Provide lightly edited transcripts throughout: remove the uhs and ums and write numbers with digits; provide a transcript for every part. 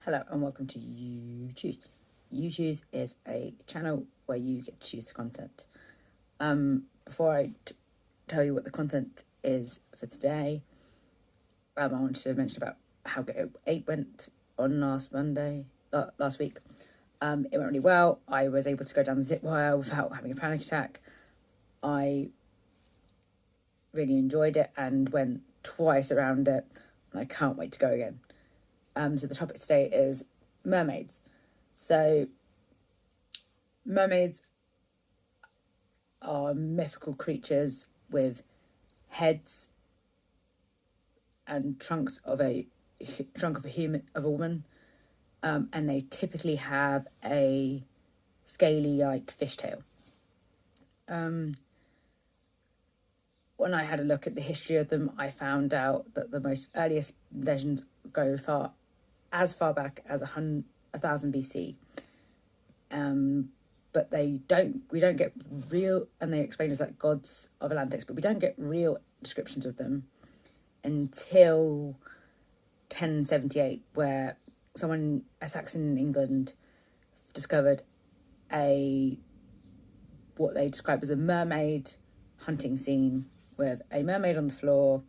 Hello and welcome to YouTube. YouTube is a channel where you get to choose the content. Before I tell you what the content is for today, I want to mention about how Go 8 went on last week. It went really well. I was able to go down the zip wire without having a panic attack. I really enjoyed it and went twice around it, and I can't wait to go again. So the topic today is mermaids. So mermaids are mythical creatures with heads and trunk of a woman, and they typically have a scaly like fishtail. When I had a look at the history of them, I found out that the most earliest legends go as far back as 1000 BC. But we don't get real, and they explain as like gods of Atlantis, but we don't get real descriptions of them until 1078, where a Saxon in England, discovered what they describe as a mermaid hunting scene with a mermaid on the floor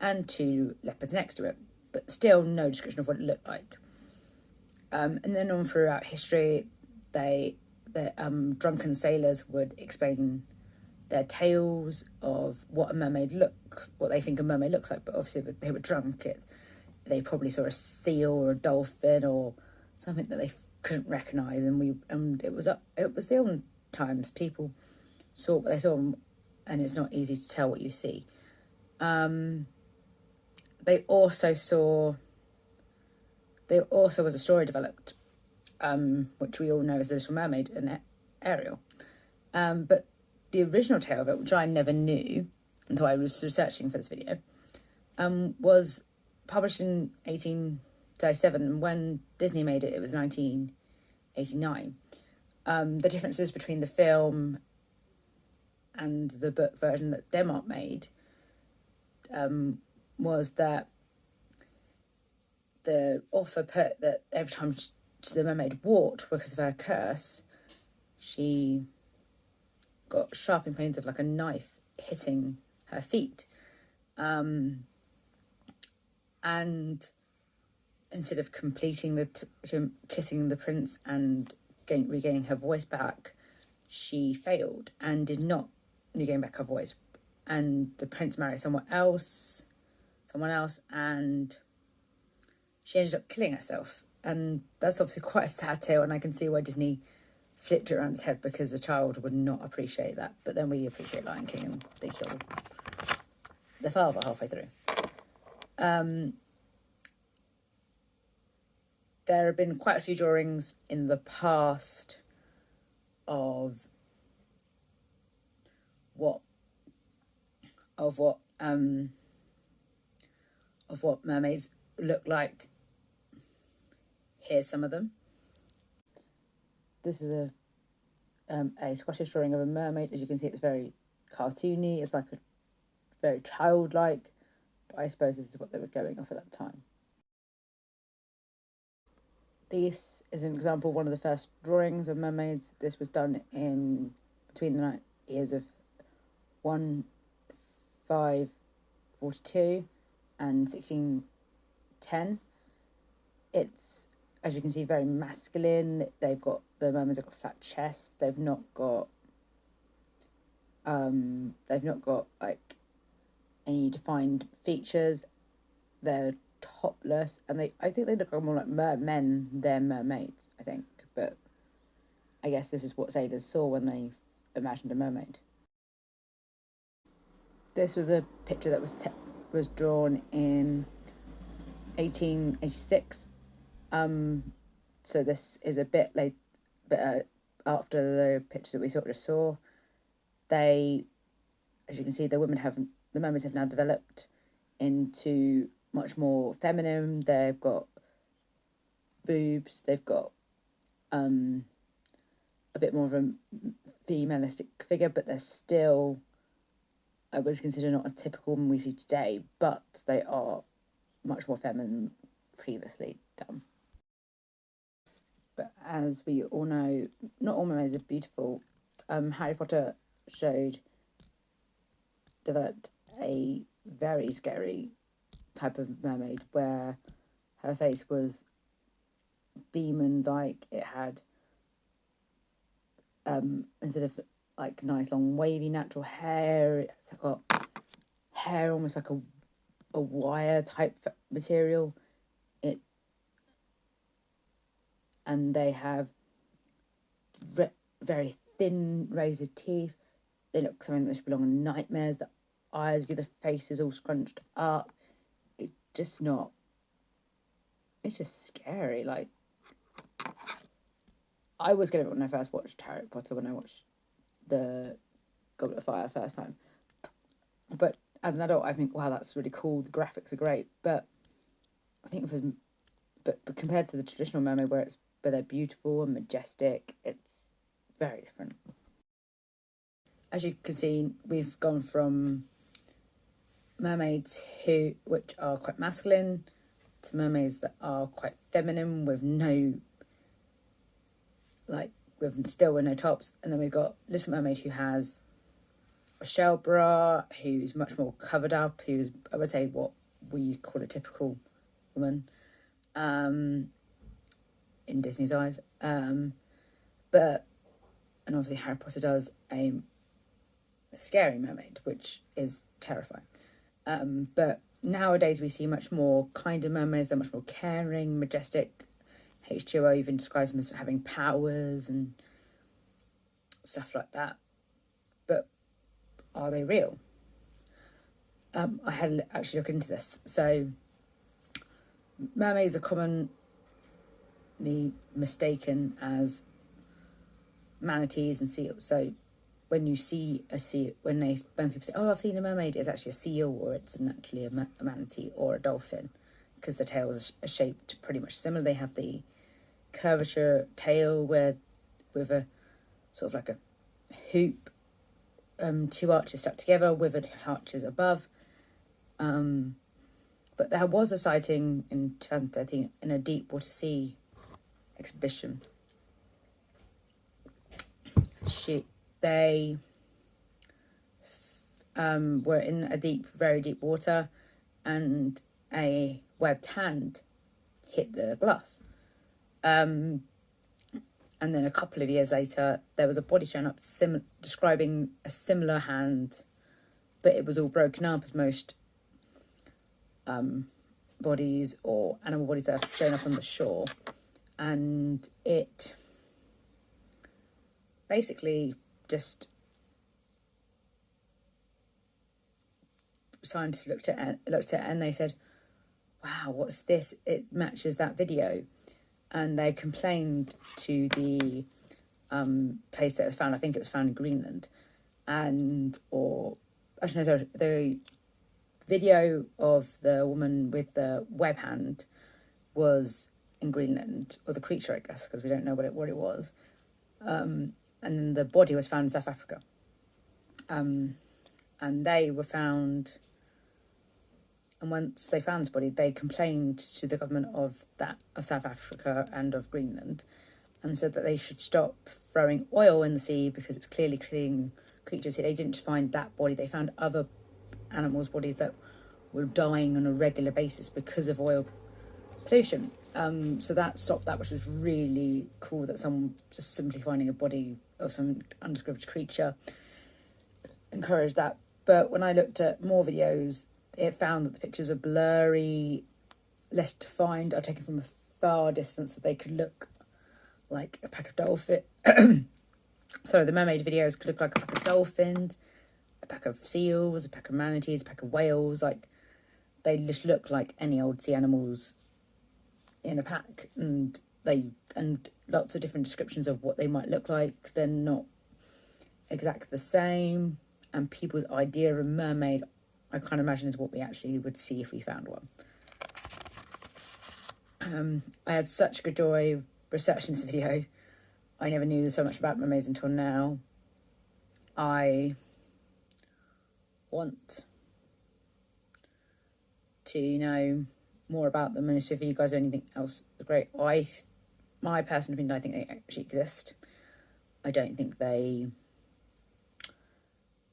and two leopards next to it, but still no description of what it looked like. And then on throughout history, the drunken sailors would explain their tales of what they think a mermaid looks like. But obviously, they were drunk. They probably saw a seal or a dolphin or something that they couldn't recognise. And it was the old times. People saw what they saw, and it's not easy to tell what you see. There also was a story developed, which we all know as The Little Mermaid and Ariel. But the original tale of it, which I never knew until I was researching for this video, was published in 1837. When Disney made it, it was 1989. The differences between the film and the book version that Denmark made was that the author put that every time the mermaid walked, because of her curse, she got sharping pains of like a knife hitting her feet. And instead of completing kissing the prince and regaining her voice back, she failed and did not regain back her voice. And the prince married someone else, and she ended up killing herself. And that's obviously quite a sad tale, and I can see why Disney flipped it around its head, because a child would not appreciate that. But then we appreciate Lion King, and they kill the father halfway through. There have been quite a few drawings in the past of what mermaids look like. Here's some of them. This is a Scottish drawing of a mermaid. As you can see, it's very cartoony. It's like a very childlike, but I suppose this is what they were going off at that time. This is an example of one of the first drawings of mermaids. This was done between the years of 1542 and 1610. It's, as you can see, very masculine. The mermaids have got flat chests. They've not got like any defined features. They're topless, and I think they look more like mermen than mermaids, I think. But I guess this is what sailors saw when they imagined a mermaid. This was a picture that was drawn in 1886. So this is a bit late, after the pictures that we just saw. As you can see, the mermaids have now developed into much more feminine. They've got boobs. They've got a bit more of a femalistic figure, but they're still, I would consider, not a typical one we see today, but they are much more feminine previously done. as we all know, not all mermaids are beautiful. Harry Potter developed a very scary type of mermaid where her face was demon-like. It had, instead of like nice long wavy natural hair, it's got hair almost like a wire type material. And they have very thin razored teeth. They look something that should belong in nightmares. The eyes, the face is all scrunched up. It's just scary. Like, I was scared of it when I first watched Harry Potter, when I watched the Goblet of Fire first time. But as an adult, I think, wow, that's really cool. The graphics are great. But I think but compared to the traditional mermaid where they're beautiful and majestic, it's very different. As you can see, we've gone from mermaids which are quite masculine to mermaids that are quite feminine with still no tops. And then we've got Little Mermaid, who has a shell bra, who's much more covered up, who's, I would say, what we call a typical woman in Disney's eyes. And obviously Harry Potter does a scary mermaid, which is terrifying. But nowadays we see much more kinder mermaids. They're much more caring, majestic. H2O even describes them as having powers and stuff like that. But are they real? I had to actually look into this. So mermaids are commonly mistaken as manatees and seals. So when you see a seal, when people say, "Oh, I've seen a mermaid," it's actually a seal, or it's actually a manatee or a dolphin, because the tails are shaped pretty much similar. They have the curvature tail with a sort of like a hoop, two arches stuck together with arches above. But there was a sighting in 2013 in a deep water sea exhibition. They were in a very deep water, and a webbed hand hit the glass. And then a couple of years later, there was a body shown up describing a similar hand, but it was all broken up, as most bodies or animal bodies that have shown up on the shore. And it basically just, scientists looked at it and they said, "Wow, what's this? It matches that video." And they complained to the place that it was found. I think it was found in Greenland, the video of the woman with the web hand was in Greenland, or the creature, I guess, because we don't know what it was. And then the body was found in South Africa. And they were found, and once they found this body, they complained to the government of South Africa and of Greenland, and said that they should stop throwing oil in the sea because it's clearly killing creatures. They didn't find that body. They found other animals' bodies that were dying on a regular basis because of oil pollution. So that stopped that, which was really cool, that someone just simply finding a body of some undescribed creature encouraged that. But when I looked at more videos, it found that the pictures are blurry, less defined, are taken from a far distance, that they could look like a pack of dolphins. Sorry, the mermaid videos could look like a pack of dolphins, a pack of seals, a pack of manatees, a pack of whales. Like, they just look like any old sea animals in a pack, and lots of different descriptions of what they might look like. They're not exactly the same, and people's idea of a mermaid, I can't imagine, is what we actually would see if we found one. I had such good joy researching this video. I never knew so much about mermaids until now. I want to know more about them, and if you guys have anything else great, I my personal opinion, I think they actually exist. I don't think they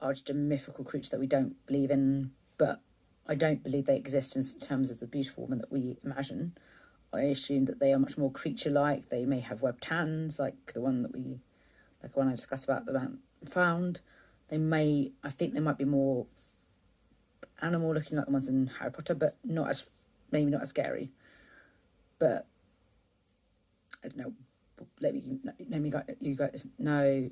are just a mythical creature that we don't believe in, but I don't believe they exist in terms of the beautiful woman that we imagine. I assume that they are much more creature-like. They may have webbed hands, like the one I discussed about the man found. I think they might be more animal-looking, like the ones in Harry Potter, but maybe not as scary. But I don't know. Let you guys know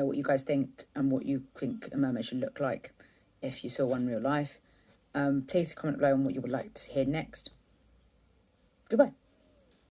what you guys think and what you think a mermaid should look like if you saw one in real life. Please comment below on what you would like to hear next. Goodbye.